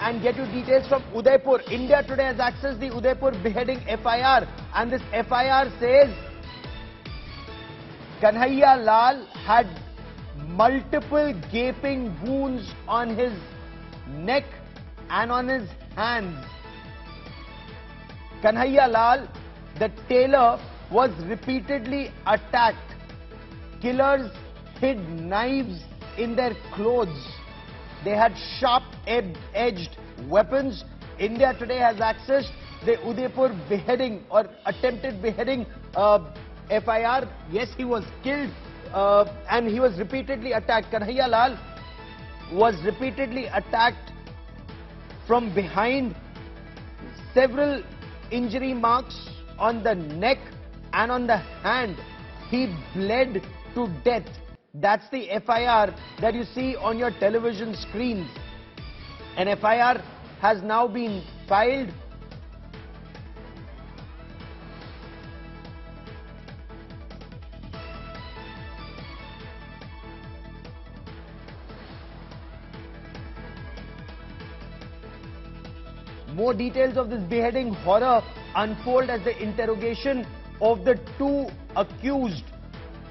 and get you details from Udaipur. India Today has accessed the Udaipur Beheading FIR, and this FIR says Kanhaiya Lal had multiple gaping wounds on his neck and on his hands. Kanhaiya Lal, the tailor, was repeatedly attacked. Killers hid knives in their clothes. They had sharp-edged weapons. India Today has accessed the Udaipur beheading or attempted beheading FIR. Yes, he was killed and he was repeatedly attacked. Kanhaiya Lal was repeatedly attacked from behind. Several injury marks on the neck and on the hand. He bled to death. That's the FIR that you see on your television screens. An FIR has now been filed. More details of this beheading horror unfold as the interrogation of the two accused,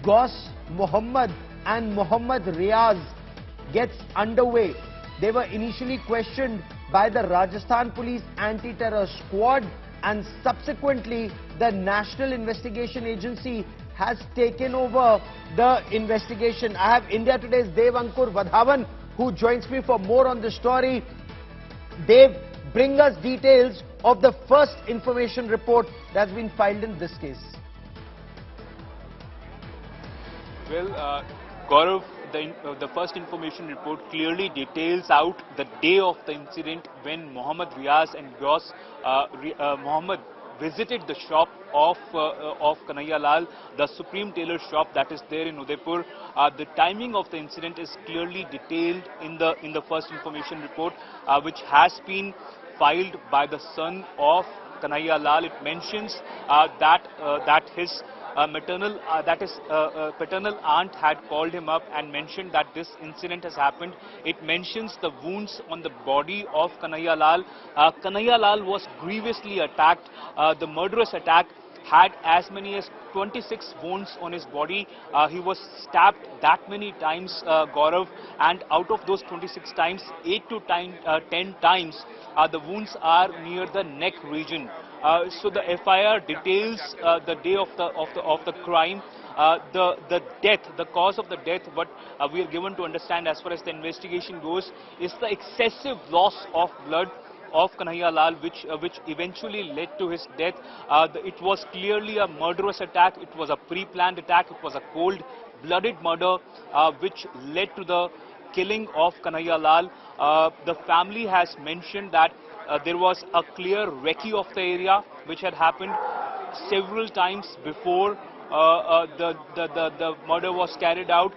Ghaus Muhammad and Muhammad Riaz, gets underway. They were initially questioned by the Rajasthan Police Anti-Terror Squad, and subsequently the National Investigation Agency has taken over the investigation. I have India Today's Dev Ankur Vadhavan, who joins me for more on the story. Dev, bring us details of the first information report that's been filed in this case. Well, Gaurav, the first information report clearly details out the day of the incident when Muhammad Riaz and Ghaus Muhammad visited the shop of Kanhaiya Lal, the Supreme Tailor shop that is there in Udaipur. The timing of the incident is clearly detailed in the first information report, which has been filed by the son of Kanhaiya Lal. It mentions that his paternal aunt had called him up and mentioned that this incident has happened. It mentions the wounds on the body of Kanhaiya Lal. Kanhaiya Lal was grievously attacked. The murderous attack had as many as 26 wounds on his body. He was stabbed that many times, Gaurav, and out of those 26 times, 8 to 10 times, the wounds are near the neck region. So the FIR details the day of the crime, the death, the cause of the death. What we are given to understand as far as the investigation goes is the excessive loss of blood of Kanhaiya Lal, which eventually led to his death. It was clearly a murderous attack. It was a pre-planned attack. It was a cold-blooded murder which led to the killing of Kanhaiya Lal. The family has mentioned that there was a clear recce of the area which had happened several times before the murder was carried out.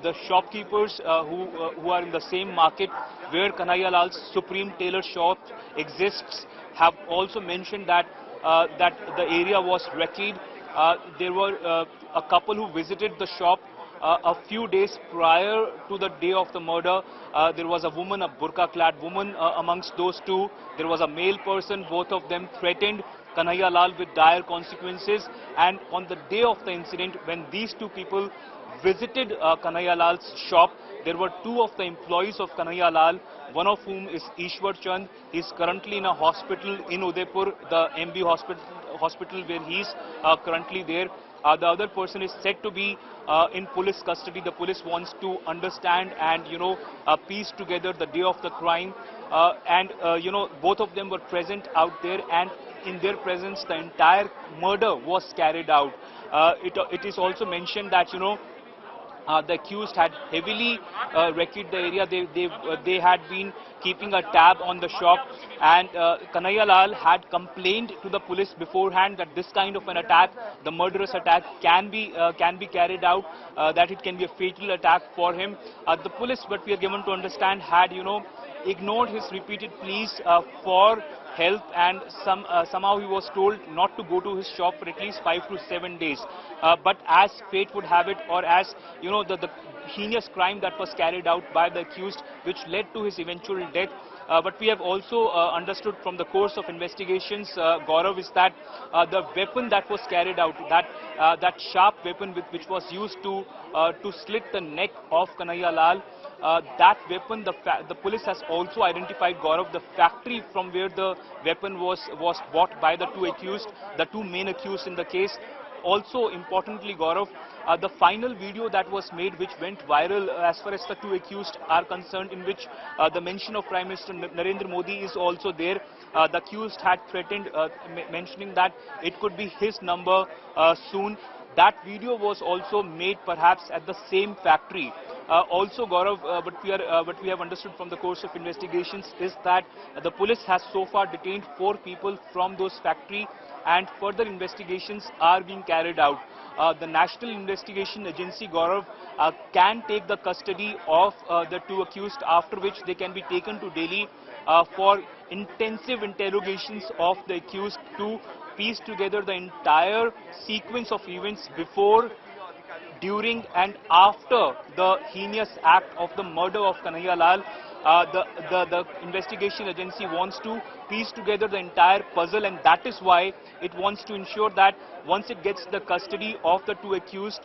The shopkeepers who are in the same market where Kanhaiya Lal's Supreme Tailor shop exists have also mentioned that the area was wrecked. There were a couple who visited the shop a few days prior to the day of the murder. There was a woman, a burqa-clad woman amongst those two. There was a male person. Both of them threatened Kanhaiya Lal with dire consequences. And on the day of the incident, when these two people visited Kanhaiya Lal's shop, there were two of the employees of Kanhaiya Lal, one of whom is Ishwar Chand. He is currently in a hospital in Udaipur, the MB hospital where he is currently there. The other person is said to be in police custody. The police wants to understand and, piece together the day of the crime. Both of them were present out there, and in their presence, the entire murder was carried out. It is also mentioned that, the accused had heavily wrecked the area. They had been keeping a tab on the shop, and Kanhaiya Lal had complained to the police beforehand that this kind of an attack, the murderous attack, can be carried out, that it can be a fatal attack for him. The police, what we are given to understand, had ignored his repeated pleas for help, and somehow he was told not to go to his shop for at least 5 to 7 days. But as fate would have it, or as the heinous crime that was carried out by the accused, which led to his eventual death, But we have also understood from the course of investigations, Gaurav, is that the weapon that was carried out, that sharp weapon which was used to slit the neck of Kanhaiya Lal, that weapon, the police has also identified, Gaurav, the factory from where the weapon was bought by the two main accused in the case. Also, importantly, Gaurav, the final video that was made, which went viral as far as the two accused are concerned, in which the mention of Prime Minister Narendra Modi is also there. The accused had threatened, mentioning that it could be his number soon. That video was also made perhaps at the same factory. Also, Gaurav, what we have understood from the course of investigations is that the police has so far detained 4 people from those factory, and further investigations are being carried out. The National Investigation Agency, Gaurav, can take the custody of the 2 accused, after which they can be taken to Delhi for intensive interrogations of the accused to piece together the entire sequence of events before, during and after the heinous act of the murder of Kanhaiya Lal. The investigation agency wants to piece together the entire puzzle, and that is why it wants to ensure that once it gets the custody of the 2 accused,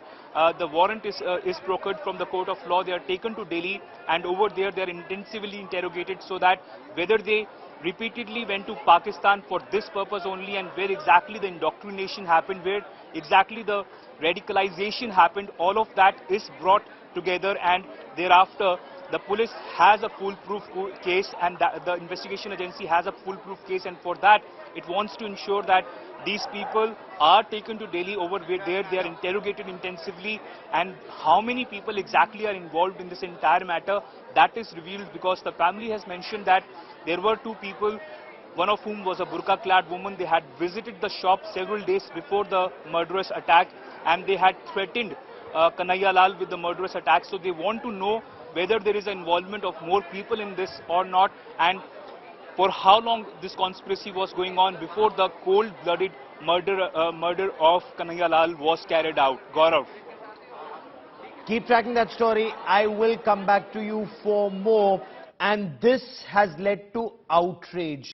the warrant is procured from the court of law. They are taken to Delhi, and over there they are intensively interrogated, so that whether they repeatedly went to Pakistan for this purpose only, and where exactly the indoctrination happened, where exactly the radicalization happened, all of that is brought together, and thereafter the police has a foolproof case, and the investigation agency has a foolproof case, and for that it wants to ensure that these people are taken to Delhi. Over there they are interrogated intensively, and how many people exactly are involved in this entire matter, that is revealed, because the family has mentioned that there were 2 people, one of whom was a burqa-clad woman. They had visited the shop several days before the murderous attack, and they had threatened Kanhaiya Lal with the murderous attack. So they want to know whether there is an involvement of more people in this or not, and for how long this conspiracy was going on before the cold-blooded murder of Kanhaiya Lal was carried out. Gaurav. Keep tracking that story. I will come back to you for more. And this has led to outrage.